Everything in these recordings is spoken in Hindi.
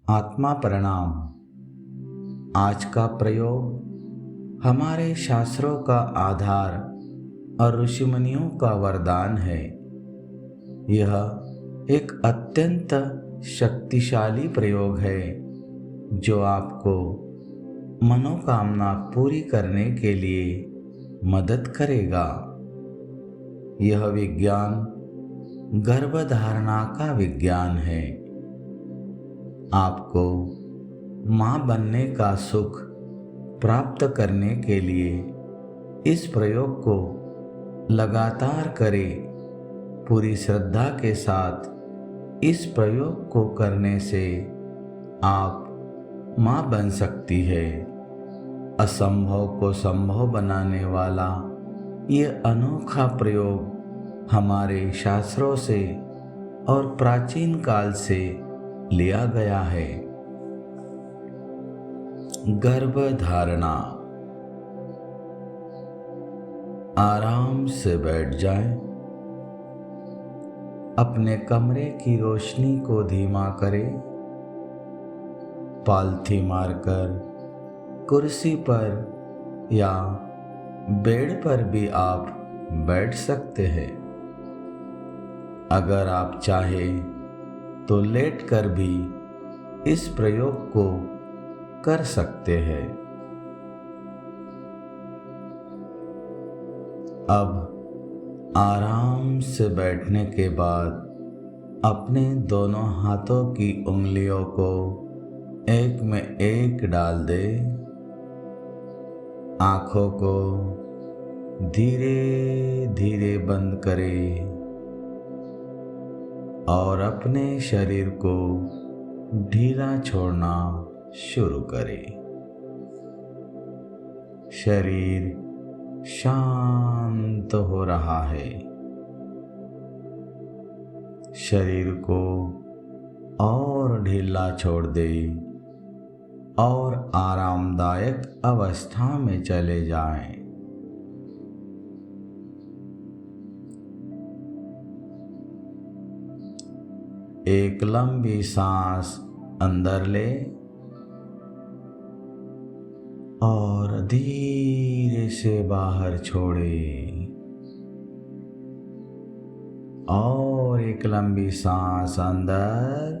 आत्मा प्रणाम। आज का प्रयोग हमारे शास्त्रों का आधार और ऋषिमुनियों का वरदान है। यह एक अत्यंत शक्तिशाली प्रयोग है जो आपको मनोकामना पूरी करने के लिए मदद करेगा। यह विज्ञान गर्भधारणा का विज्ञान है। आपको मां बनने का सुख प्राप्त करने के लिए इस प्रयोग को लगातार करें। पूरी श्रद्धा के साथ इस प्रयोग को करने से आप मां बन सकती है। असंभव को संभव बनाने वाला ये अनोखा प्रयोग हमारे शास्त्रों से और प्राचीन काल से लिया गया है। गर्भधारणा। आराम से बैठ जाएं। अपने कमरे की रोशनी को धीमा करें। पालथी मारकर कुर्सी पर या बेड पर भी आप बैठ सकते हैं। अगर आप चाहें तो लेटकर भी इस प्रयोग को कर सकते हैं। अब आराम से बैठने के बाद अपने दोनों हाथों की उंगलियों को एक में एक डाल दे। आंखों को धीरे धीरे बंद करें और अपने शरीर को ढीला छोड़ना शुरू करें। शरीर शांत हो रहा है। शरीर को और ढीला छोड़ दे और आरामदायक अवस्था में चले जाएं। एक लंबी सांस अंदर ले और धीरे से बाहर छोड़े। और एक लंबी सांस अंदर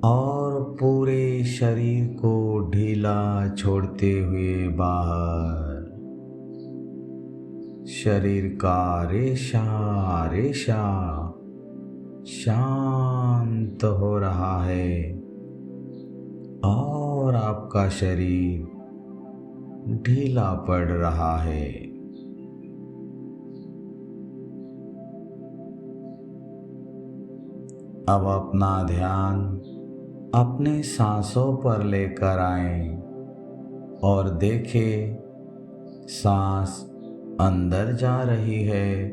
और पूरे शरीर को ढीला छोड़ते हुए बाहर। शरीर का रेशा रेशा शांत हो रहा है और आपका शरीर ढीला पड़ रहा है। अब अपना ध्यान अपने सांसों पर लेकर आएं और देखें सांस अंदर जा रही है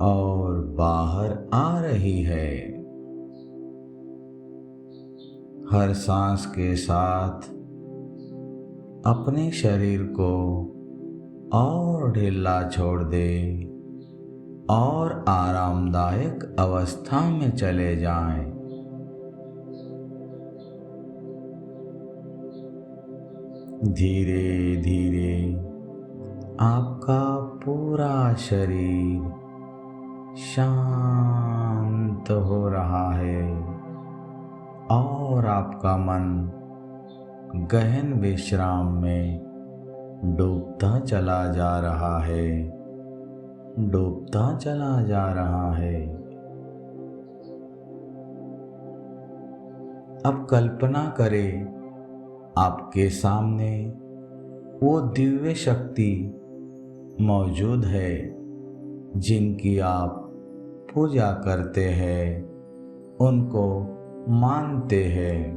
और बाहर आ रही है। हर सांस के साथ अपने शरीर को और ढीला छोड़ दे और आरामदायक अवस्था में चले जाएं। धीरे धीरे आपका पूरा शरीर शांत हो रहा है और आपका मन गहन विश्राम में डूबता चला जा रहा है, डूबता चला जा रहा है। अब कल्पना करें आपके सामने वो दिव्य शक्ति मौजूद है जिनकी आप पूजा करते हैं, उनको मानते हैं।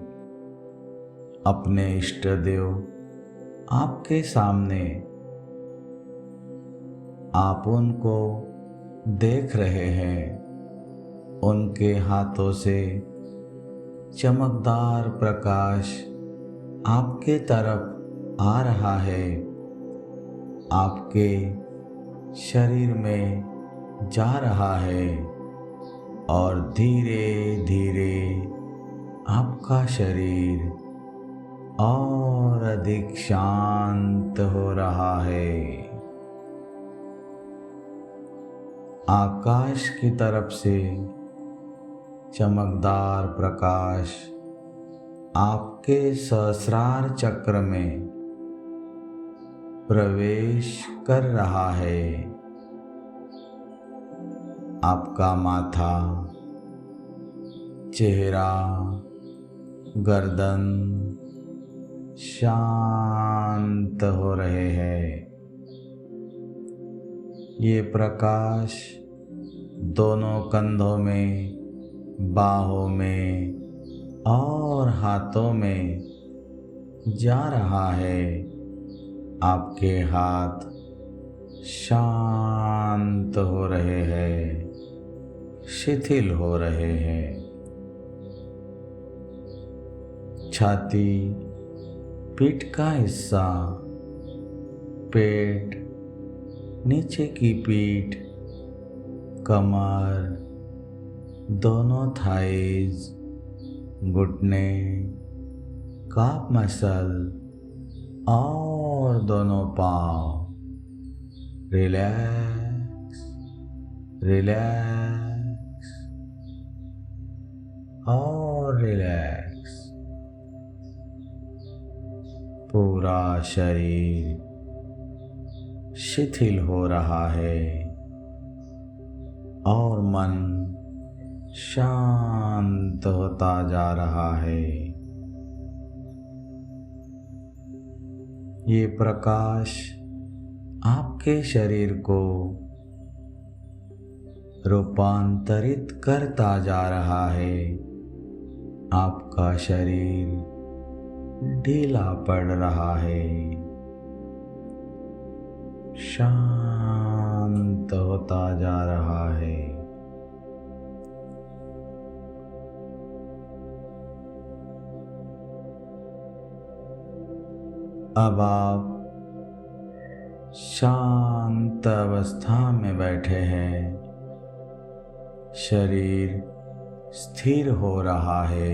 अपने इष्ट देव आपके सामने, आप उनको देख रहे हैं। उनके हाथों से चमकदार प्रकाश आपके तरफ आ रहा है, आपके शरीर में जा रहा है और धीरे धीरे आपका शरीर और अधिक शांत हो रहा है। आकाश की तरफ से चमकदार प्रकाश आपके सहस्रार चक्र में प्रवेश कर रहा है। आपका माथा, चेहरा, गर्दन शांत हो रहे हैं। ये प्रकाश दोनों कंधों में, बाहों में और हाथों में जा रहा है। आपके हाथ शांत हो रहे हैं, शिथिल हो रहे हैं। छाती, पीठ का हिस्सा, पेट, नीचे की पीठ, कमर, दोनों थाइज, घुटने, काफ मसल और दोनों पांव रिलैक्स, रिलैक्स और रिलैक्स। पूरा शरीर शिथिल हो रहा है और मन शांत होता जा रहा है। ये प्रकाश आपके शरीर को रूपांतरित करता जा रहा है। आपका शरीर ढीला पड़ रहा है, शांत होता जा रहा है। अब आप शांत अवस्था में बैठे हैं। शरीर स्थिर हो रहा है,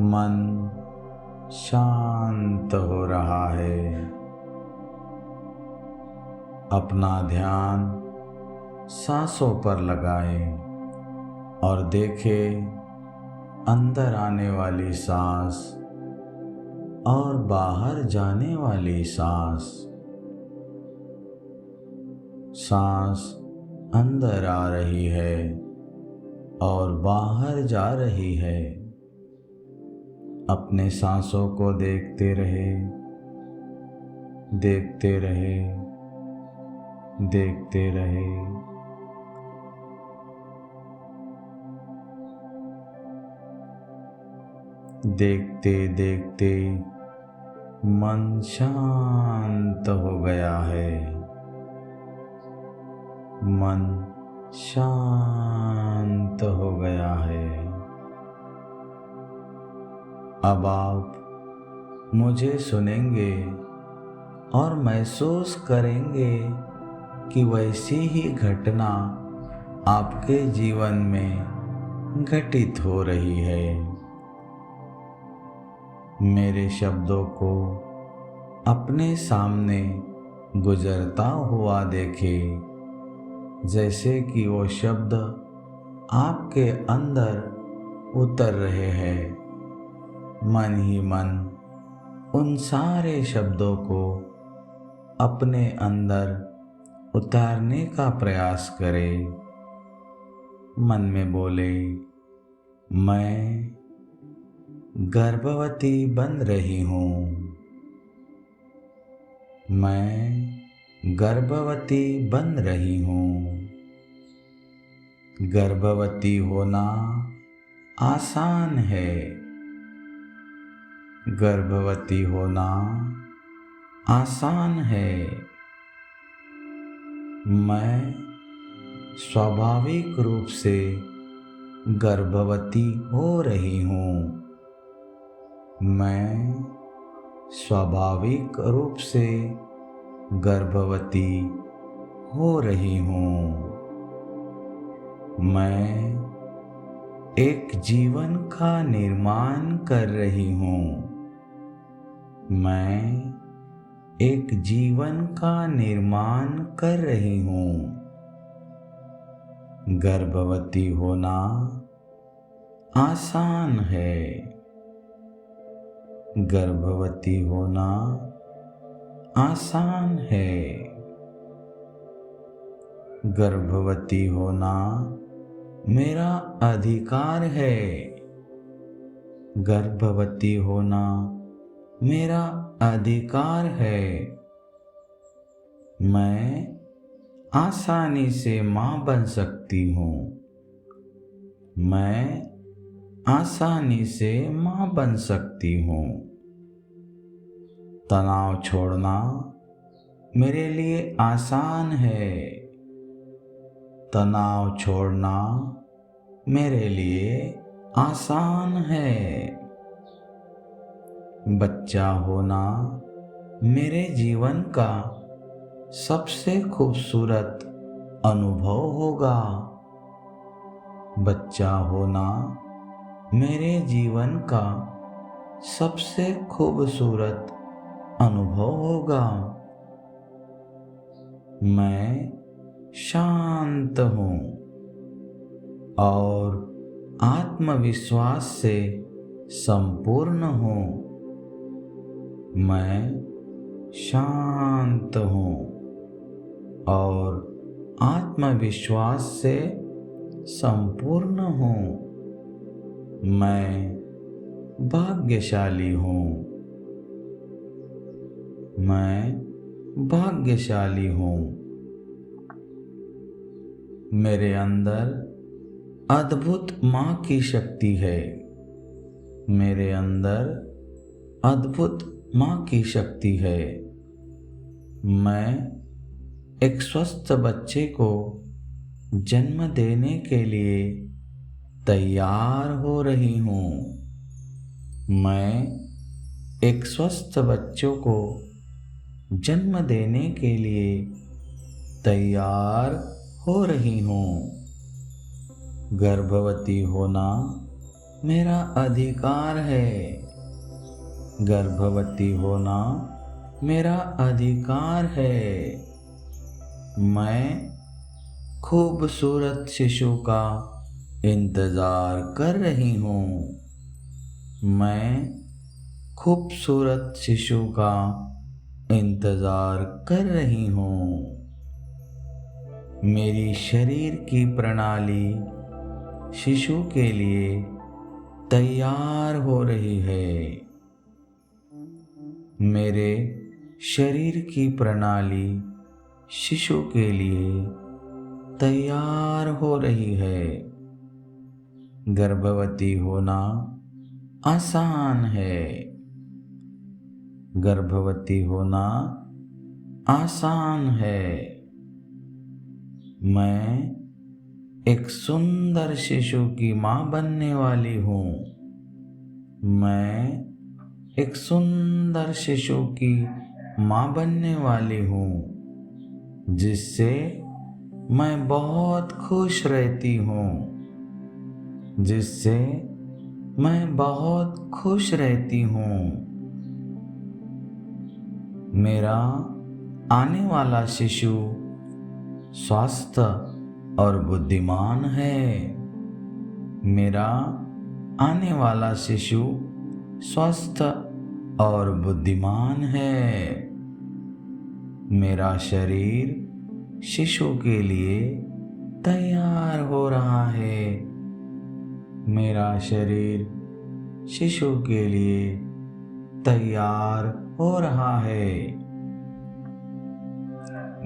मन शांत हो रहा है। अपना ध्यान सांसों पर लगाएं और देखें अंदर आने वाली सांस और बाहर जाने वाली सांस। सांस अंदर आ रही है और बाहर जा रही है। अपने सांसों को देखते रहे, देखते रहे, देखते रहे। देखते देखते मन शांत हो गया है। मन शांत हो गया है। अब आप मुझे सुनेंगे और महसूस करेंगे कि वैसी ही घटना आपके जीवन में घटित हो रही है। मेरे शब्दों को अपने सामने गुजरता हुआ देखें, जैसे कि वो शब्द आपके अंदर उतर रहे हैं। मन ही मन उन सारे शब्दों को अपने अंदर उतारने का प्रयास करें। मन में बोले, मैं गर्भवती बन रही हूँ। मैं गर्भवती बन रही हूँ। गर्भवती होना आसान है। गर्भवती होना आसान है। मैं स्वाभाविक रूप से गर्भवती हो रही हूँ। मैं स्वाभाविक रूप से गर्भवती हो रही हूँ। मैं एक जीवन का निर्माण कर रही हूँ। मैं एक जीवन का निर्माण कर रही हूँ। गर्भवती होना आसान है। गर्भवती होना आसान है। गर्भवती होना मेरा अधिकार है। गर्भवती होना मेरा अधिकार है। मैं आसानी से माँ बन सकती हूँ। मैं आसानी से माँ बन सकती हूँ। तनाव छोड़ना मेरे लिए आसान है। तनाव छोड़ना मेरे लिए आसान है। बच्चा होना मेरे जीवन का सबसे खूबसूरत अनुभव होगा। बच्चा होना मेरे जीवन का सबसे खूबसूरत अनुभव होगा। मैं शांत हूँ और आत्मविश्वास से संपूर्ण हूँ। मैं शांत हूँ और आत्मविश्वास से संपूर्ण हूँ। मैं भाग्यशाली हूँ। मैं भाग्यशाली हूँ। मेरे अंदर अद्भुत माँ की शक्ति है। मेरे अंदर अद्भुत माँ की शक्ति है। मैं एक स्वस्थ बच्चे को जन्म देने के लिए तैयार हो रही हूँ। मैं एक स्वस्थ बच्चों को जन्म देने के लिए तैयार हो रही हूँ। गर्भवती होना मेरा अधिकार है। गर्भवती होना मेरा अधिकार है। मैं खूबसूरत शिशु का इंतजार कर रही हूँ। मैं खूबसूरत शिशु का इंतजार कर रही हूँ। मेरी शरीर की प्रणाली शिशु के लिए तैयार हो रही है। मेरे शरीर की प्रणाली शिशु के लिए तैयार हो रही है। गर्भवती होना आसान है। गर्भवती होना आसान है। मैं एक सुंदर शिशु की माँ बनने वाली हूँ। मैं एक सुंदर शिशु की माँ बनने वाली हूँ, जिससे मैं बहुत खुश रहती हूँ। जिससे मैं बहुत खुश रहती हूँ। मेरा आने वाला शिशु स्वस्थ और बुद्धिमान है। मेरा आने वाला शिशु स्वस्थ और बुद्धिमान है। मेरा शरीर शिशु के लिए तैयार हो रहा है। मेरा शरीर शिशु के लिए तैयार हो रहा है।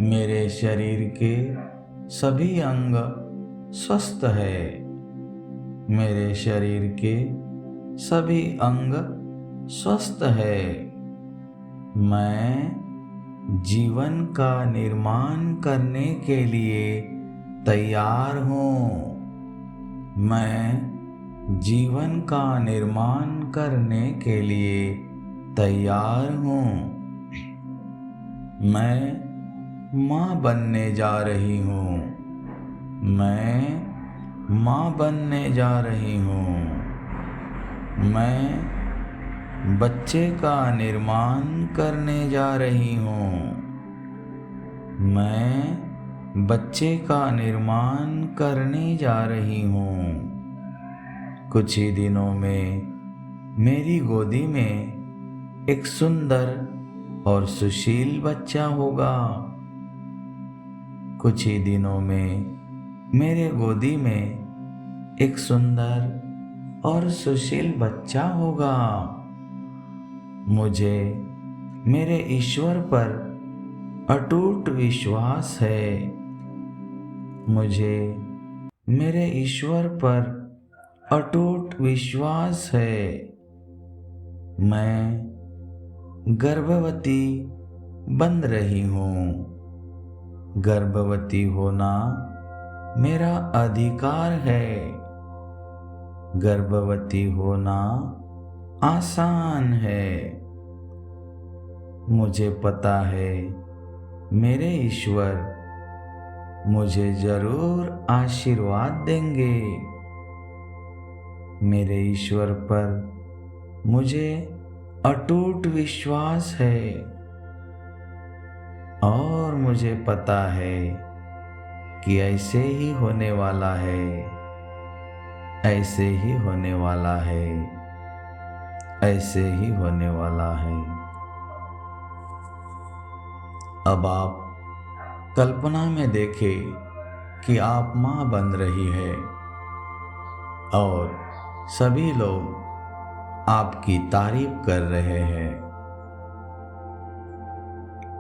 मेरे शरीर के सभी अंग स्वस्थ है। मेरे शरीर के सभी अंग स्वस्थ है। मैं जीवन का निर्माण करने के लिए तैयार हूँ। मैं जीवन का निर्माण करने के लिए तैयार हूँ। मैं माँ बनने जा रही हूँ। मैं माँ बनने जा रही हूँ। मैं बच्चे का निर्माण करने जा रही हूँ। मैं बच्चे का निर्माण करने जा रही हूँ। कुछ ही दिनों में मेरी गोदी में एक सुंदर और सुशील बच्चा होगा। कुछ ही दिनों में मेरे गोदी में एक सुंदर और सुशील बच्चा होगा। मुझे मेरे ईश्वर पर अटूट विश्वास है। मुझे मेरे ईश्वर पर अटूट विश्वास है। मैं गर्भवती बन रही हूँ। गर्भवती होना मेरा अधिकार है। गर्भवती होना आसान है। मुझे पता है मेरे ईश्वर मुझे जरूर आशीर्वाद देंगे। मेरे ईश्वर पर मुझे अटूट विश्वास है और मुझे पता है कि ऐसे ही होने वाला है। ऐसे ही होने वाला है। ऐसे ही होने वाला है। अब आप कल्पना में देखें कि आप माँ बन रही है और सभी लोग आपकी तारीफ कर रहे हैं।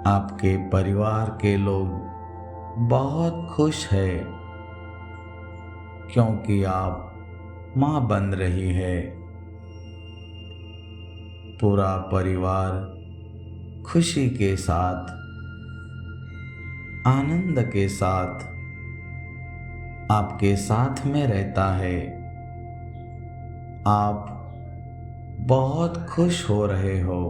आपके परिवार के लोग बहुत खुश हैं क्योंकि आप माँ बन रही है। पूरा परिवार खुशी के साथ, आनंद के साथ आपके साथ में रहता है। आप बहुत खुश हो रहे हो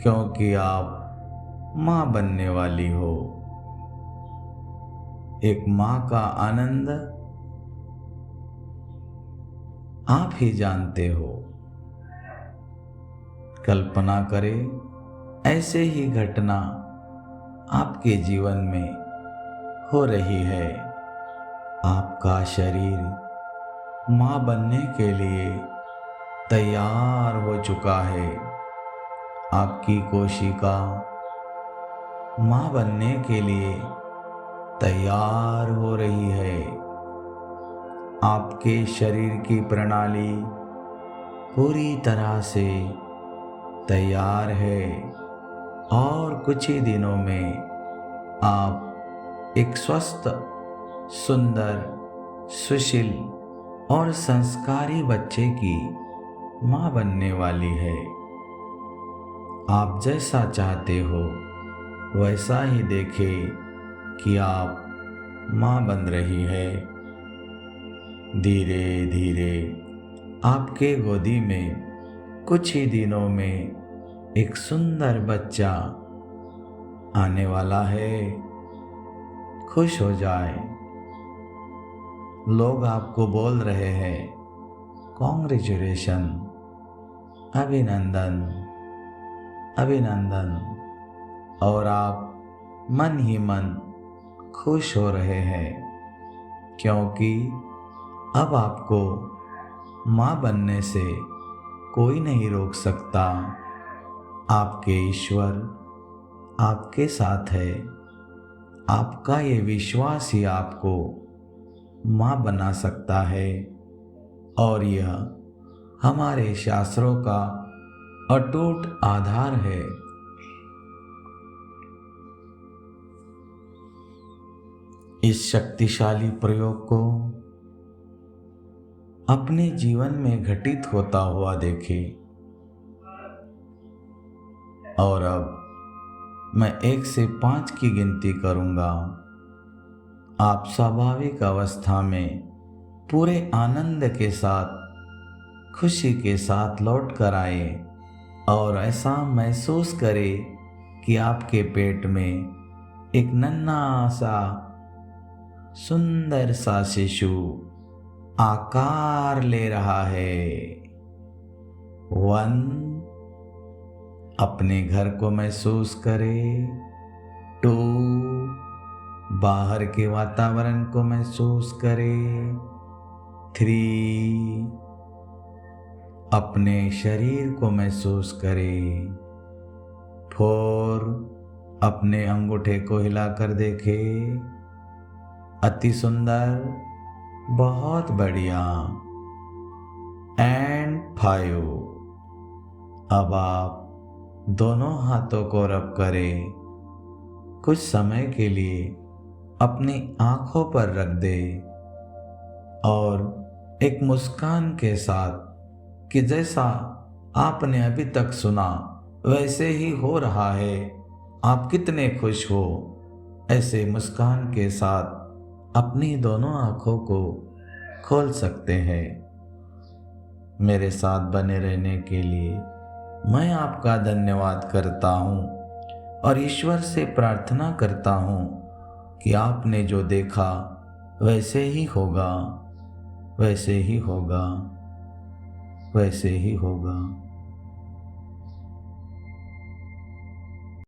क्योंकि आप माँ बनने वाली हो। एक माँ का आनंद आप ही जानते हो। कल्पना करें ऐसे ही घटना आपके जीवन में हो रही है। आपका शरीर माँ बनने के लिए तैयार हो चुका है। आपकी कोशिका माँ बनने के लिए तैयार हो रही है। आपके शरीर की प्रणाली पूरी तरह से तैयार है और कुछ ही दिनों में आप एक स्वस्थ, सुंदर, सुशील और संस्कारी बच्चे की माँ बनने वाली है। आप जैसा चाहते हो वैसा ही देखें कि आप माँ बन रही है। धीरे धीरे आपके गोदी में कुछ ही दिनों में एक सुंदर बच्चा आने वाला है। खुश हो जाए। लोग आपको बोल रहे हैं कॉन्ग्रेचुलेशन, अभिनंदन, अभिनंदन, और आप मन ही मन खुश हो रहे हैं क्योंकि अब आपको माँ बनने से कोई नहीं रोक सकता। आपके ईश्वर आपके साथ है। आपका ये विश्वास ही आपको माँ बना सकता है और यह हमारे शास्त्रों का अटूट आधार है। इस शक्तिशाली प्रयोग को अपने जीवन में घटित होता हुआ देखें। और अब मैं 1 से 5 की गिनती करूंगा। आप स्वाभाविक अवस्था में पूरे आनंद के साथ, खुशी के साथ लौट कर आए और ऐसा महसूस करें कि आपके पेट में एक नन्हा सा सुंदर सा शिशु आकार ले रहा है। 1, अपने घर को महसूस करें। 2, बाहर के वातावरण को महसूस करें। 3, अपने शरीर को महसूस करें। 4, अपने अंगूठे को हिलाकर देखें। अति सुंदर, बहुत बढ़िया। एंड 5, अब आप दोनों हाथों को रब करें। कुछ समय के लिए अपनी आंखों पर रख दे और एक मुस्कान के साथ कि जैसा आपने अभी तक सुना वैसे ही हो रहा है, आप कितने खुश हो, ऐसे मुस्कान के साथ अपनी दोनों आंखों को खोल सकते हैं। मेरे साथ बने रहने के लिए मैं आपका धन्यवाद करता हूँ और ईश्वर से प्रार्थना करता हूँ कि आपने जो देखा वैसे ही होगा, वैसे ही होगा, वैसे ही होगा।